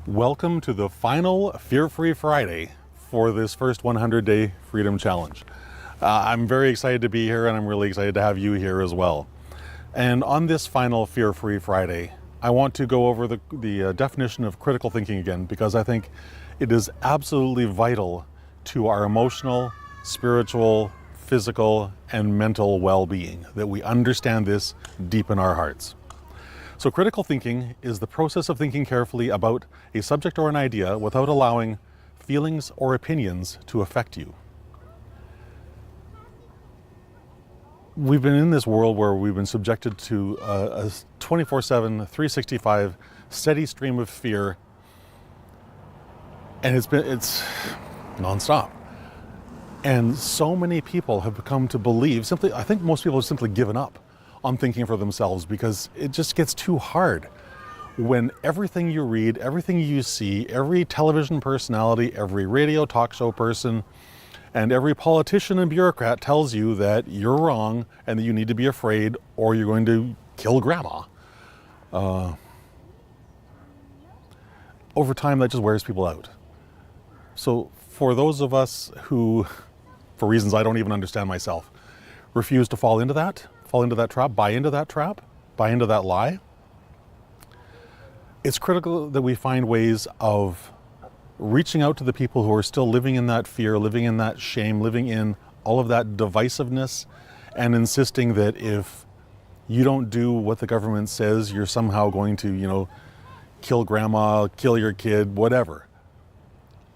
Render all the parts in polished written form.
Welcome to the final Fear-Free Friday for this first 100-day Freedom Challenge. I'm very excited to be here, and I'm really excited to have you here as well. And on this final Fear-Free Friday, I want to go over the definition of critical thinking again, because I think it is absolutely vital to our emotional, spiritual, physical, and mental well-being, that we understand this deep in our hearts. So critical thinking is the process of thinking carefully about a subject or an idea without allowing feelings or opinions to affect you. We've been in this world where we've been subjected to a 24/7, 365 steady stream of fear, and it's nonstop. And so many people have come to believe, I think most people have simply given up on thinking for themselves, because it just gets too hard when everything you read, everything you see, every television personality, every radio talk show person, and every politician and bureaucrat tells you that you're wrong and that you need to be afraid or you're going to kill grandma. Over time, that just wears people out. So for those of us who, for reasons I don't even understand myself, refuse to fall into that trap, buy into that lie, it's critical that we find ways of reaching out to the people who are still living in that fear, living in that shame, living in all of that divisiveness, and insisting that if you don't do what the government says, you're somehow going to, kill grandma, kill your kid, whatever.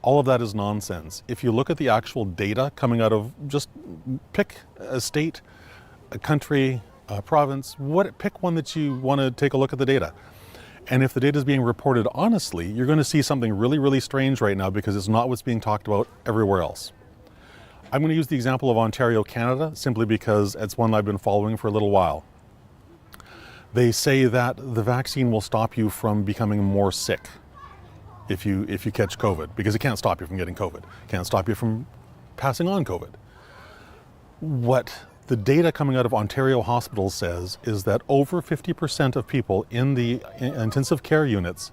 All of that is nonsense. If you look at the actual data coming out of, just pick a state, a country, a province, pick one that you want to take a look at the data. And if the data is being reported honestly, you're going to see something really, really strange right now, because it's not what's being talked about everywhere else. I'm going to use the example of Ontario, Canada, simply because it's one I've been following for a little while. They say that the vaccine will stop you from becoming more sick if you catch COVID, because it can't stop you from getting COVID. It can't stop you from passing on COVID. What the data coming out of Ontario hospitals says is that over 50% of people in the intensive care units,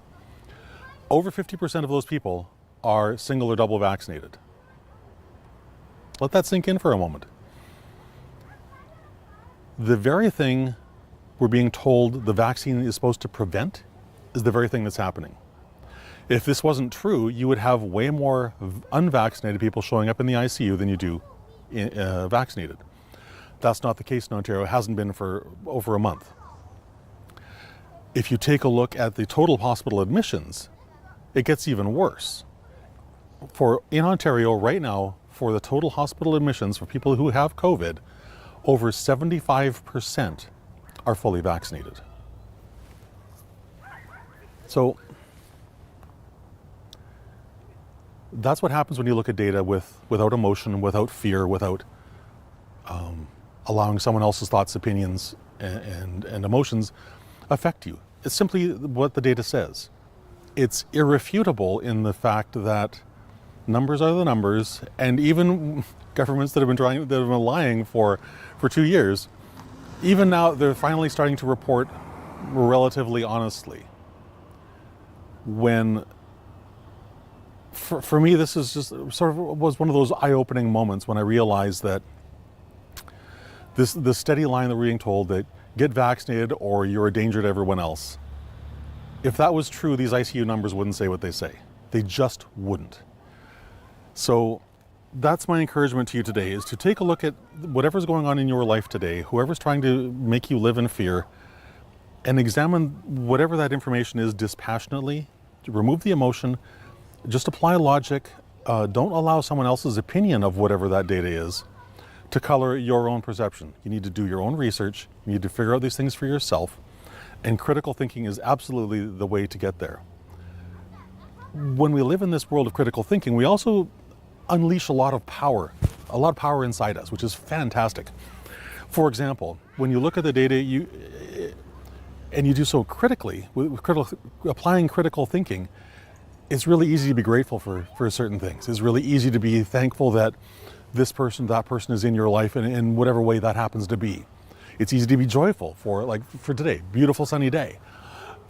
over 50% of those people are single or double vaccinated. Let that sink in for a moment. The very thing we're being told the vaccine is supposed to prevent is the very thing that's happening. If this wasn't true, you would have way more unvaccinated people showing up in the ICU than you do vaccinated. That's not the case in Ontario. It hasn't been for over a month. If you take a look at the total hospital admissions, it gets even worse. In Ontario right now, for the total hospital admissions for people who have COVID, over 75% are fully vaccinated. So that's what happens when you look at data without emotion, without fear, without allowing someone else's thoughts, opinions, and emotions affect you. It's simply what the data says. It's irrefutable in the fact that numbers are the numbers, and even governments that have been lying for 2 years, even now they're finally starting to report relatively honestly. When for me, this is just sort of was one of those eye-opening moments when I realized that the steady line that we're being told, that get vaccinated or you're a danger to everyone else. If that was true, these ICU numbers wouldn't say what they say. They just wouldn't. So that's my encouragement to you today, is to take a look at whatever's going on in your life today, whoever's trying to make you live in fear, and examine whatever that information is dispassionately. Remove the emotion, just apply logic. Don't allow someone else's opinion of whatever that data is to color your own perception. You need to do your own research. You need to figure out these things for yourself. And critical thinking is absolutely the way to get there. When we live in this world of critical thinking, we also unleash a lot of power inside us, which is fantastic. For example, when you look at the data, you do so critically, applying critical thinking, it's really easy to be grateful for certain things. It's really easy to be thankful that this person, that person is in your life in whatever way that happens to be. It's easy to be joyful for today, beautiful sunny day.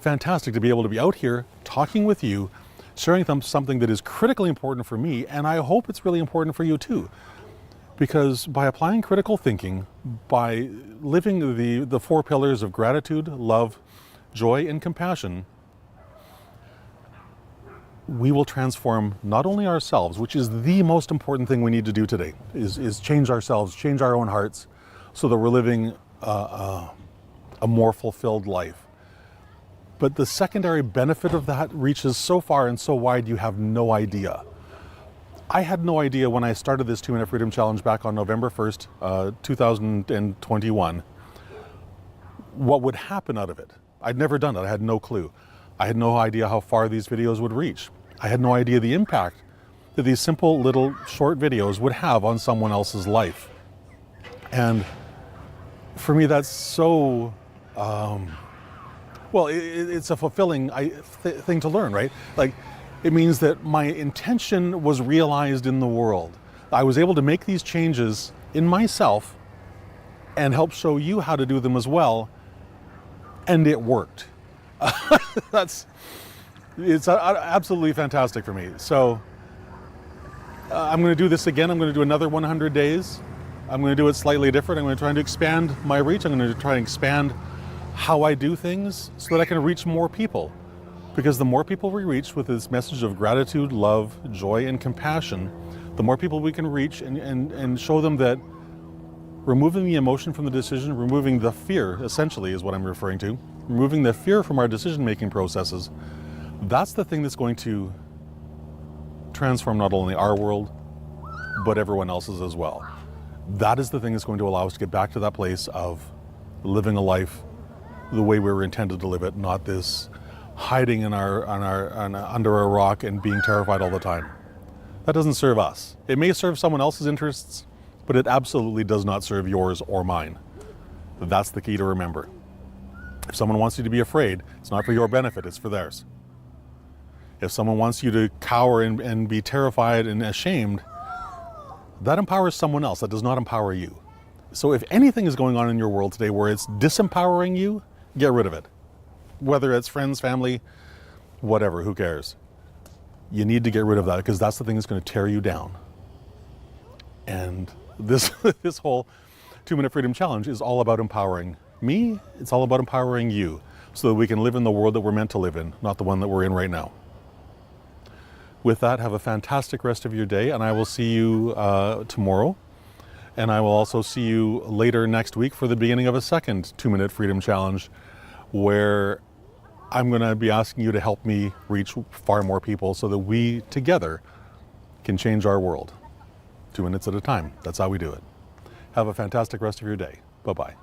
Fantastic to be able to be out here talking with you, sharing something that is critically important for me, and I hope it's really important for you too. Because by applying critical thinking, by living the 4 pillars of gratitude, love, joy, and compassion, we will transform not only ourselves, which is the most important thing we need to do today, is change ourselves, change our own hearts, so that we're living a more fulfilled life. But the secondary benefit of that reaches so far and so wide, you have no idea. I had no idea when I started this 2-Minute Freedom Challenge back on November 1st, 2021, what would happen out of it. I'd never done it. I had no clue. I had no idea how far these videos would reach. I had no idea the impact that these simple little short videos would have on someone else's life. And for me, that's so, well, it's a fulfilling thing to learn, right? Like, it means that my intention was realized in the world. I was able to make these changes in myself and help show you how to do them as well. And it worked. It's absolutely fantastic for me. So I'm going to do this again. I'm going to do another 100 days. I'm going to do it slightly different. I'm going to try to expand my reach. I'm going to try and expand how I do things so that I can reach more people. Because the more people we reach with this message of gratitude, love, joy, and compassion, the more people we can reach and show them that removing the emotion from the decision, removing the fear, essentially, is what I'm referring to, removing the fear from our decision-making processes, that's the thing that's going to transform not only our world, but everyone else's as well. That is the thing that's going to allow us to get back to that place of living a life the way we were intended to live it, not this hiding in under a rock and being terrified all the time. That doesn't serve us. It may serve someone else's interests, but it absolutely does not serve yours or mine. That's the key to remember. If someone wants you to be afraid, it's not for your benefit, it's for theirs. If someone wants you to cower and be terrified and ashamed, that empowers someone else. That does not empower you. So if anything is going on in your world today where it's disempowering you, get rid of it. Whether it's friends, family, whatever, who cares? You need to get rid of that, because that's the thing that's going to tear you down. And this whole 2-Minute Freedom Challenge is all about empowering me. It's all about empowering you so that we can live in the world that we're meant to live in, not the one that we're in right now. With that, have a fantastic rest of your day, and I will see you tomorrow. And I will also see you later next week for the beginning of a second 2-Minute Freedom Challenge, where I'm going to be asking you to help me reach far more people so that we together can change our world 2 minutes at a time. That's how we do it. Have a fantastic rest of your day. Bye-bye.